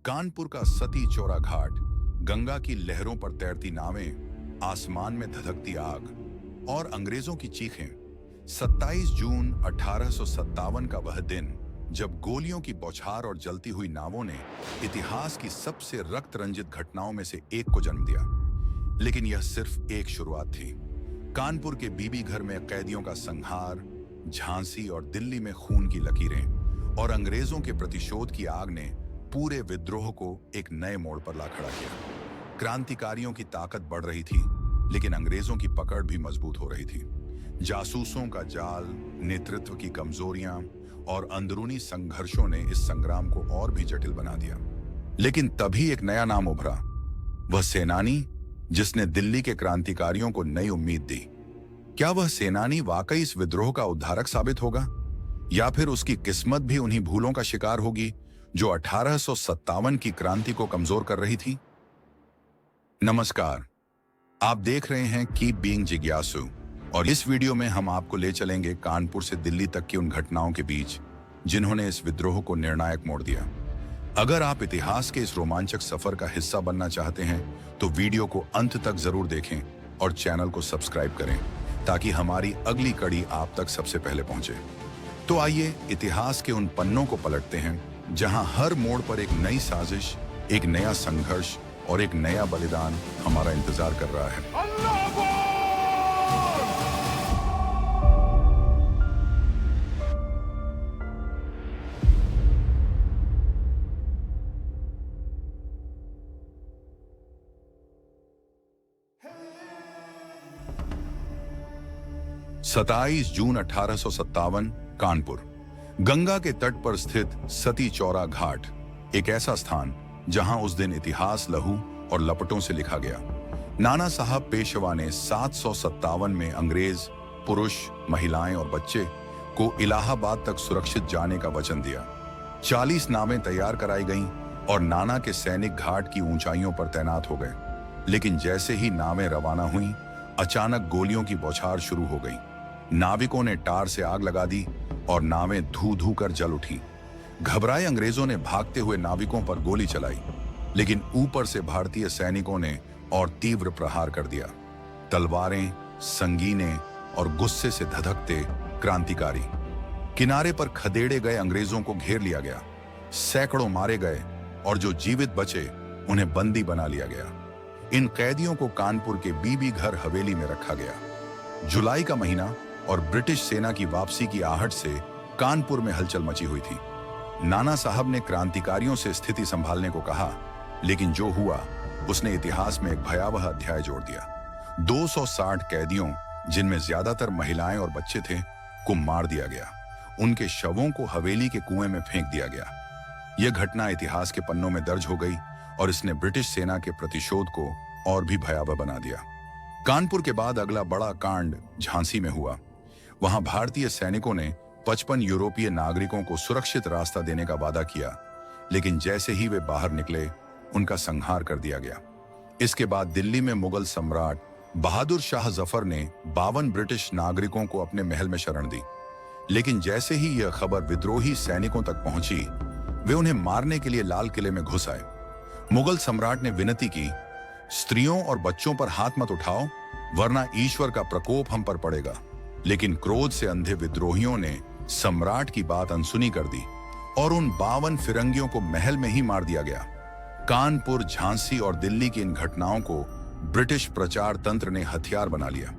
कानपुर का सती चौरा घाट, गंगा की लहरों पर तैरती नावें, आसमान में धधकती आग और अंग्रेजों की चीखें। 27 जून 1857 का वह दिन जब गोलियों की बौछार और जलती हुई नावों ने इतिहास की सबसे रक्त रंजित घटनाओं में से एक को जन्म दिया। लेकिन यह सिर्फ एक शुरुआत थी। कानपुर के बीबी घर में कैदियों का संहार, झांसी और दिल्ली में खून की लकीरें और अंग्रेजों के प्रतिशोध की आग ने पूरे विद्रोह को एक नए मोड़ पर ला खड़ा किया। क्रांतिकारियों की ताकत बढ़ रही थी, लेकिन अंग्रेजों की पकड़ भी मजबूत हो रही थी। जासूसों का जाल, नेतृत्व की कमजोरियां और अंदरूनी संघर्षों ने इस संग्राम को और भी जटिल बना दिया। लेकिन तभी एक नया नाम उभरा, वह सेनानी जिसने दिल्ली के क्रांतिकारियों को नई उम्मीद दी। क्या वह सेनानी वाकई इस विद्रोह का उद्धारक साबित होगा, या फिर उसकी किस्मत भी उन्हीं भूलों का शिकार होगी जो 1857 की क्रांति को कमजोर कर रही थी? नमस्कार, आप देख रहे हैं कीप बीइंग जिज्ञासु, और इस वीडियो में हम आपको ले चलेंगे कानपुर से दिल्ली तक की उन घटनाओं के बीच जिन्होंने इस विद्रोह को निर्णायक मोड़ दिया। अगर आप इतिहास के इस रोमांचक सफर का हिस्सा बनना चाहते हैं तो वीडियो को अंत तक जरूर देखें और चैनल को सब्सक्राइब करें ताकि हमारी अगली कड़ी आप तक सबसे पहले पहुंचे। तो आइए इतिहास के उन पन्नों को पलटते हैं जहां हर मोड़ पर एक नई साजिश, एक नया संघर्ष और एक नया बलिदान हमारा इंतजार कर रहा है। 27 जून 1857 कानपुर। गंगा के तट पर स्थित सती चौरा घाट एक ऐसा स्थान जहां उस दिन इतिहास लहू और लपटों से लिखा गया। नाना साहब पेशवा ने 757 में अंग्रेज पुरुष, महिलाएं और बच्चे को इलाहाबाद तक सुरक्षित जाने का वचन दिया। 40 नावें तैयार कराई गईं और नाना के सैनिक घाट की ऊंचाइयों पर तैनात हो गए। लेकिन जैसे ही नावें रवाना हुईं, अचानक गोलियों की बौछार शुरू हो गई। नाविकों ने टार से आग लगा दी और नावें धू धू कर जल उठी। घबराए अंग्रेजों ने भागते हुए नाविकों पर गोली चलाई, लेकिन ऊपर से भारतीय सैनिकों ने और तीव्र प्रहार कर दिया। तलवारें, संगीनें और गुस्से से धधकते क्रांतिकारी। किनारे पर खदेड़े गए अंग्रेजों को घेर लिया गया। सैकड़ों मारे गए और जो जीवित बचे उन्हें बंदी बना लिया गया। इन कैदियों को कानपुर के बीबी घर हवेली में रखा गया। जुलाई का महीना और ब्रिटिश सेना की वापसी की आहट से कानपुर में हलचल मची हुई थी। नाना साहब ने क्रांतिकारियों से स्थिति संभालने को कहा, लेकिन जो हुआ उसने इतिहास में एक भयावह अध्याय जोड़ दिया। 260 कैदियों, जिनमें ज्यादातर महिलाएं और बच्चे थे, को मार दिया गया। उनके शवों को हवेली के कुएं में फेंक दिया गया। यह घटना इतिहास के पन्नों में दर्ज हो गई और इसने ब्रिटिश सेना के प्रतिशोध को और भी भयावह बना दिया। कानपुर के बाद अगला बड़ा कांड झांसी में हुआ। वहां भारतीय सैनिकों ने 55 यूरोपीय नागरिकों को सुरक्षित रास्ता देने का वादा किया, लेकिन जैसे ही वे बाहर निकले उनका संहार कर दिया गया। इसके बाद दिल्ली में मुगल सम्राट बहादुर शाह जफर ने 52 ब्रिटिश नागरिकों को अपने महल में शरण दी। लेकिन जैसे ही यह खबर विद्रोही सैनिकों तक पहुंची, वे उन्हें मारने के लिए लाल किले में घुस आए। मुगल सम्राट ने विनती की, स्त्रियों और बच्चों पर हाथ मत उठाओ, वरना ईश्वर का प्रकोप हम पर पड़ेगा। लेकिन क्रोध से अंधे विद्रोहियों ने सम्राट की बात अनसुनी कर दी और उन 52 फिरंगियों को महल में ही मार दिया गया। कानपुर, झांसी और दिल्ली की इन घटनाओं को ब्रिटिश प्रचार तंत्र ने हथियार बना लिया।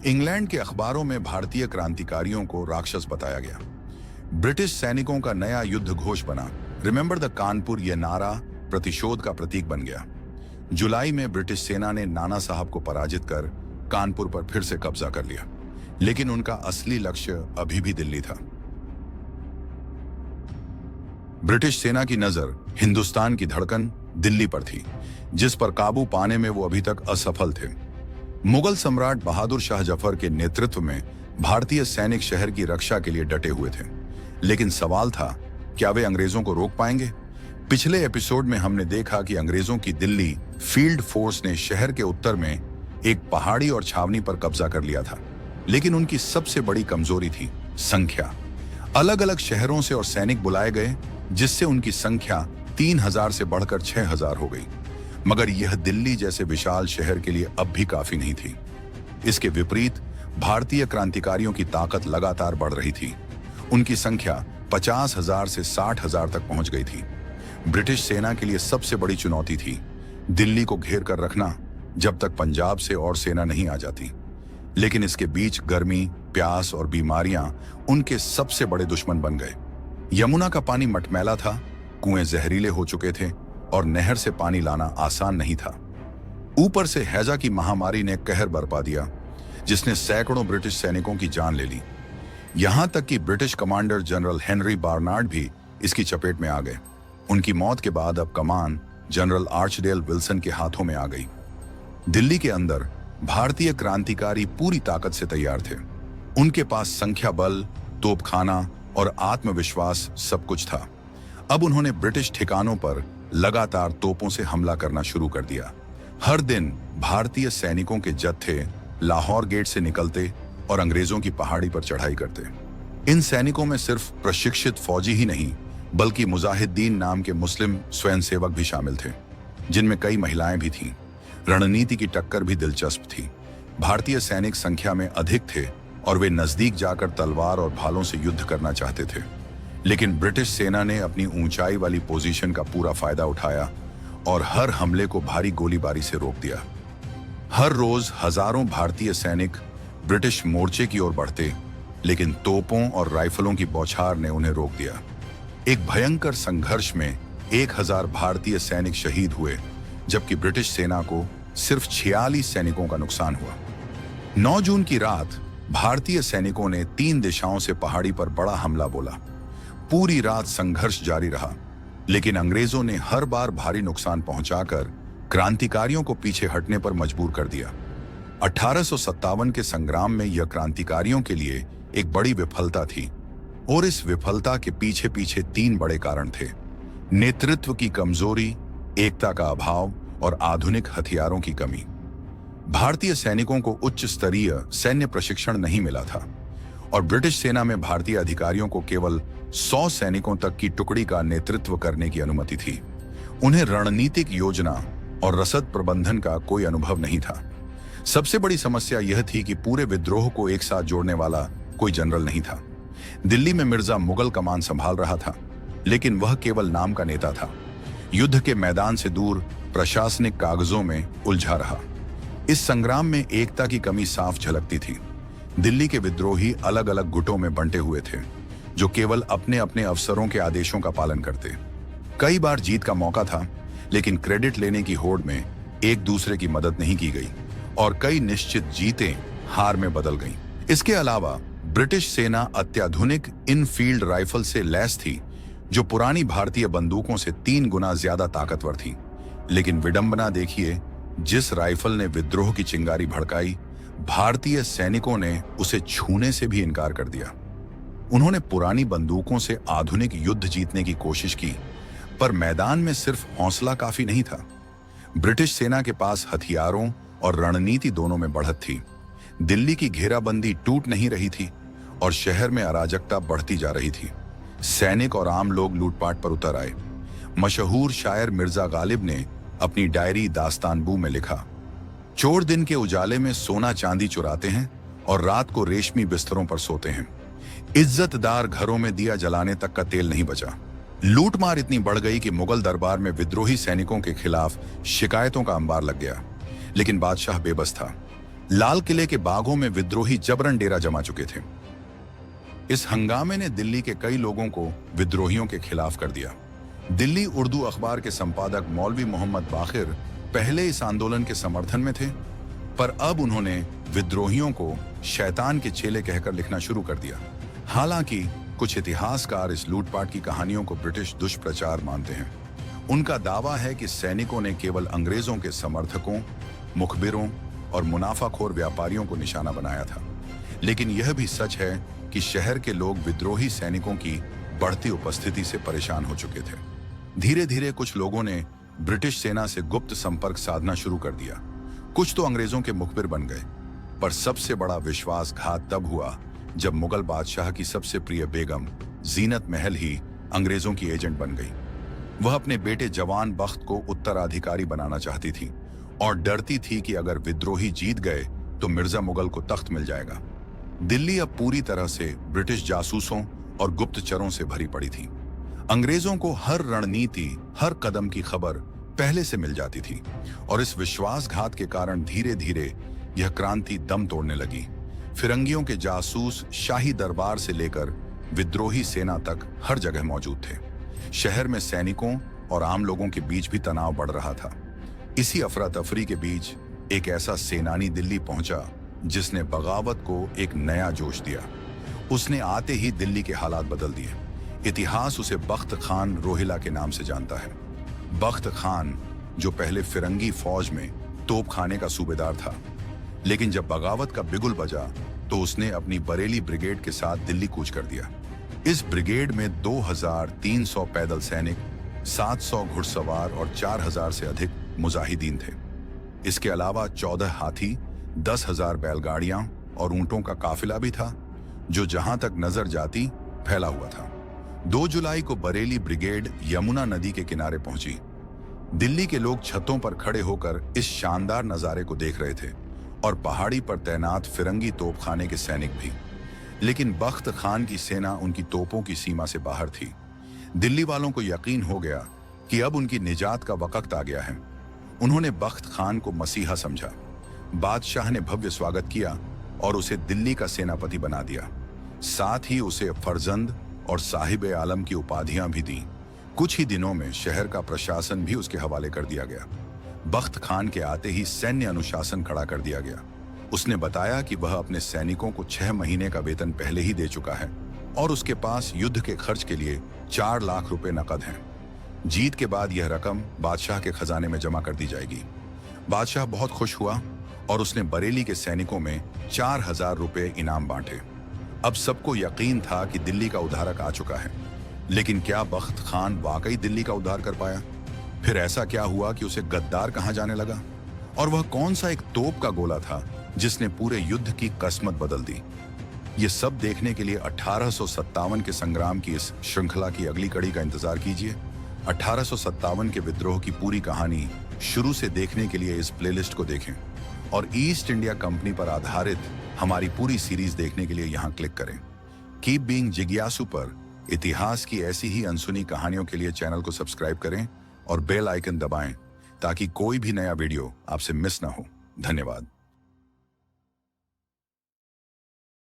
इंग्लैंड के अखबारों में भारतीय क्रांतिकारियों को राक्षस बताया गया। ब्रिटिश सैनिकों का नया युद्ध घोष बना, रिमेंबर द कानपुर। यह नारा प्रतिशोध का प्रतीक बन गया। जुलाई में ब्रिटिश सेना ने नाना साहब को पराजित कर कानपुर पर फिर से कब्जा कर लिया, लेकिन उनका असली लक्ष्य अभी भी दिल्ली था। ब्रिटिश सेना की नजर हिंदुस्तान की धड़कन दिल्ली पर थी, जिस पर काबू पाने में वो अभी तक असफल थे। मुगल सम्राट बहादुर शाह जफर के नेतृत्व में भारतीय सैनिक शहर की रक्षा के लिए डटे हुए थे, लेकिन सवाल था, क्या वे अंग्रेजों को रोक पाएंगे? पिछले एपिसोड में हमने देखा कि अंग्रेजों की दिल्ली फील्ड फोर्स ने शहर के उत्तर में एक पहाड़ी और छावनी पर कब्जा कर लिया था, लेकिन उनकी सबसे बड़ी कमजोरी थी संख्या। अलग अलग शहरों से और सैनिक बुलाए गए, जिससे उनकी संख्या 3,000 से बढ़कर 6,000 हो गई। मगर यह दिल्ली जैसे विशाल शहर के लिए अब भी काफी नहीं थी। इसके विपरीत भारतीय क्रांतिकारियों की ताकत लगातार बढ़ रही थी। उनकी संख्या 50,000 से 60,000 तक पहुंच गई थी। ब्रिटिश सेना के लिए सबसे बड़ी चुनौती थी दिल्ली को घेर कर रखना जब तक पंजाब से और सेना नहीं आ जाती। लेकिन इसके बीच गर्मी, प्यास और बीमारियां उनके सबसे बड़े दुश्मन बन गए। यमुना का पानी मटमैला था, कुएं जहरीले हो चुके थे और नहर से पानी लाना आसान नहीं था। ऊपर से हैजा की महामारी ने कहर बरपा दिया, जिसने सैकड़ों ब्रिटिश सैनिकों की जान ले ली। यहां तक कि British commander general Henry Barnard भी इसकी चपेट में आ गए। उनकी मौत के बाद अब कमान जनरल आर्चडेल विल्सन के हाथों में आ गई। दिल्ली के अंदर भारतीय क्रांतिकारी पूरी ताकत से तैयार थे। उनके पास संख्या बल, तोपखाना और आत्मविश्वास सब कुछ था। अब उन्होंने ब्रिटिश ठिकानों पर लगातार तोपों से हमला करना शुरू कर दिया। हर दिन भारतीय सैनिकों के जत्थे लाहौर गेट से निकलते और अंग्रेजों की पहाड़ी पर चढ़ाई करते। इन सैनिकों में सिर्फ प्रशिक्षित फौजी ही नहीं, बल्कि मुजाहिदीन नाम के मुस्लिम स्वयंसेवक भी शामिल थे, जिनमें कई महिलाएं भी थीं। रणनीति की टक्कर भी दिलचस्प थी। भारतीय सैनिक संख्या में अधिक थे और वे नजदीक जाकर तलवार और भालों से युद्ध करना चाहते थे। लेकिन ब्रिटिश सेना ने अपनी ऊंचाई वाली पोजीशन का पूरा फायदा उठाया और हर हमले को भारी गोलीबारी से रोक दिया। हर रोज हजारों भारतीय सैनिक ब्रिटिश मोर्चे की ओर बढ़ते, लेकिन तोपों और राइफलों की बौछार ने उन्हें रोक दिया। एक भयंकर संघर्ष में 1,000 भारतीय सैनिक शहीद हुए, जबकि ब्रिटिश सेना को सिर्फ 46 सैनिकों का नुकसान हुआ। 9 जून की रात भारतीय सैनिकों ने 3 दिशाओं से पहाड़ी पर बड़ा हमला बोला। पूरी रात संघर्ष जारी रहा, लेकिन अंग्रेजों ने हर बार भारी नुकसान पहुंचाकर क्रांतिकारियों को पीछे हटने पर मजबूर कर दिया। 1857 के संग्राम में यह क्रांतिकारियों के लिए एक बड़ी विफलता थी और इस विफलता के पीछे पीछे 3 बड़े कारण थे: नेतृत्व की कमजोरी, एकता का अभाव और आधुनिक हथियारों की कमी। भारतीय सैनिकों को उच्च स्तरीय सैन्य प्रशिक्षण नहीं मिला था और ब्रिटिश सेना में भारतीय अधिकारियों को केवल 100 सैनिकों तक की टुकड़ी का नेतृत्व करने की अनुमति थी। उन्हें रणनीतिक योजना और रसद प्रबंधन का कोई अनुभव नहीं था। सबसे बड़ी समस्या यह थी कि पूरे विद्रोह को एक साथ जोड़ने वाला कोई जनरल नहीं था। दिल्ली में मिर्जा मुगल कमान संभाल रहा था, लेकिन वह केवल नाम का नेता था। युद्ध के मैदान से दूर प्रशासनिक कागजों में उलझा रहा। इस संग्राम में एकता की कमी साफ झलकती थी। दिल्ली के विद्रोही अलग अलग गुटों में बंटे हुए थे, जो केवल अपने अपने अफसरों के आदेशों का पालन करते। कई बार जीत का मौका था, लेकिन क्रेडिट लेने की होड़ में एक दूसरे की मदद नहीं की गई और कई निश्चित जीतें हार में बदल गईं। इसके अलावा ब्रिटिश सेना अत्याधुनिक इनफील्ड राइफल से लैस थी, जो पुरानी भारतीय बंदूकों से 3 गुना ज्यादा ताकतवर थी। लेकिन विडंबना देखिए, जिस राइफल ने विद्रोह की चिंगारी भड़काई, भारतीय सैनिकों ने उसे छूने से भी इनकार कर दिया। उन्होंने पुरानी बंदूकों से आधुनिक युद्ध जीतने की कोशिश की, पर मैदान में सिर्फ हौसला काफी नहीं था। ब्रिटिश सेना के पास हथियारों और रणनीति दोनों में बढ़त थी। दिल्ली की घेराबंदी टूट नहीं रही थी और शहर में अराजकता बढ़ती जा रही थी। सैनिक और आम लोग लूटपाट पर उतर आए। मशहूर शायर मिर्जा गालिब ने अपनी डायरी दास्तानबू में लिखा, चोर दिन के उजाले में सोना चांदी चुराते हैं और रात को रेशमी बिस्तरों पर सोते हैं। इज्जतदार घरों में दिया जलाने तक का तेल नहीं बचा। लूटमार इतनी बढ़ गई कि मुगल दरबार में विद्रोही सैनिकों के खिलाफ शिकायतों का अंबार लग गया। लेकिन बादशाह बेबस था। लाल किले के बागों में विद्रोही जबरन डेरा जमा चुके थे। इस हंगामे ने दिल्ली के कई लोगों को विद्रोहियों के खिलाफ कर दिया। दिल्ली उर्दू अखबार के संपादक मौलवी मोहम्मद बाखिर पहले इस आंदोलन के समर्थन में थे, पर अब उन्होंने विद्रोहियों को शैतान के चेले कहकर लिखना शुरू कर दिया। हालांकि कुछ इतिहासकार इस लूटपाट की कहानियों को ब्रिटिश दुष्प्रचार मानते हैं। उनका दावा है कि सैनिकों ने केवल अंग्रेजों के समर्थकों, मुखबिरों और मुनाफाखोर व्यापारियों को निशाना बनाया था। लेकिन यह भी सच है कि शहर के लोग विद्रोही सैनिकों की बढ़ती उपस्थिति से परेशान हो चुके थे। धीरे धीरे कुछ लोगों ने ब्रिटिश सेना से गुप्त संपर्क साधना शुरू कर दिया। कुछ तो अंग्रेजों के मुखबिर बन गए, पर सबसे बड़ा विश्वासघात तब हुआ जब मुगल बादशाह की सबसे प्रिय बेगम जीनत महल ही अंग्रेजों की एजेंट बन गई। वह अपने बेटे जवान बख्त को उत्तराधिकारी बनाना चाहती थी और डरती थी कि अगर विद्रोही जीत गए तो मिर्जा मुगल को तख्त मिल जाएगा। दिल्ली अब पूरी तरह से ब्रिटिश जासूसों और गुप्तचरों से भरी पड़ी थी। अंग्रेजों को हर रणनीति, हर कदम की खबर पहले से मिल जाती थी और इस विश्वासघात के कारण धीरे धीरे यह क्रांति दम तोड़ने लगी। फिरंगियों के जासूस शाही दरबार से लेकर विद्रोही सेना तक हर जगह मौजूद थे। शहर में सैनिकों और आम लोगों के बीच भी तनाव बढ़ रहा था। इसी अफरा तफरी के बीच एक ऐसा सेनानी दिल्ली पहुंचा जिसने बगावत को एक नया जोश दिया। उसने आते ही दिल्ली के हालात बदल दिए। इतिहास उसे बख्त खान रोहिला के नाम से जानता है। बख्त खान जो पहले फिरंगी फौज में तोपखाने का सूबेदार था, लेकिन जब बगावत का बिगुल बजा तो उसने अपनी बरेली ब्रिगेड के साथ दिल्ली कूच कर दिया। इस ब्रिगेड में 2300 पैदल सैनिक, 700 घुड़सवार और 4000 से अधिक मुजाहिदीन थे। इसके अलावा 14 हाथी, 10,000 बैलगाड़ियां और ऊंटों का काफिला भी था जो जहां तक नजर जाती फैला हुआ था। 2 जुलाई को बरेली ब्रिगेड यमुना नदी के किनारे पहुंची। दिल्ली के लोग छतों पर खड़े होकर इस शानदार नजारे को देख रहे थे और पहाड़ी पर तैनात फिरंगी तोपखाने के सैनिक भी। लेकिन बख्त खान की सेना उनकी तोपों की सीमा से बाहर थी। दिल्ली वालों को यकीन हो गया कि अब उनकी निजात का वक्त आ गया है। उन्होंने बख्त खान को मसीहा समझा। बादशाह ने भव्य स्वागत किया और उसे दिल्ली का सेनापति बना दिया। साथ ही उसे फरजंद और साहिब आलम की उपाधियां भी दी। कुछ ही दिनों में शहर का प्रशासन भी उसके हवाले कर दिया गया। बख्त खान के आते ही सैन्य अनुशासन खड़ा कर दिया गया। उसने बताया कि वह अपने सैनिकों को 6 महीने का वेतन पहले ही दे चुका है और उसके पास युद्ध के खर्च के लिए 4 लाख रुपए नकद हैं। जीत के बाद यह रकम बादशाह के खजाने में जमा कर दी जाएगी। बादशाह बहुत खुश हुआ और उसने बरेली के सैनिकों में 4000 रुपए इनाम बांटे। अब सबको यकीन था कि दिल्ली का उद्धारक आ चुका है। लेकिन क्या बख्त खान वाकई दिल्ली का उद्धार कर पाया? फिर ऐसा क्या हुआ कि उसे गद्दार कहा जाने लगा? और वह कौन सा एक तोप का गोला था जिसने पूरे युद्ध की किस्मत बदल दी? ये सब देखने के लिए 1857 के संग्राम की इस श्रृंखला की अगली कड़ी का इंतजार कीजिए। 1857 के विद्रोह की पूरी कहानी शुरू से देखने के लिए इस प्लेलिस्ट को देखें और ईस्ट इंडिया कंपनी पर आधारित हमारी पूरी सीरीज देखने के लिए यहाँ क्लिक करें। कीप बीइंग जिज्ञासु पर इतिहास की ऐसी ही अनसुनी कहानियों के लिए चैनल को सब्सक्राइब करें और बेल आइकन दबाएं ताकि कोई भी नया वीडियो आपसे मिस ना हो। धन्यवाद।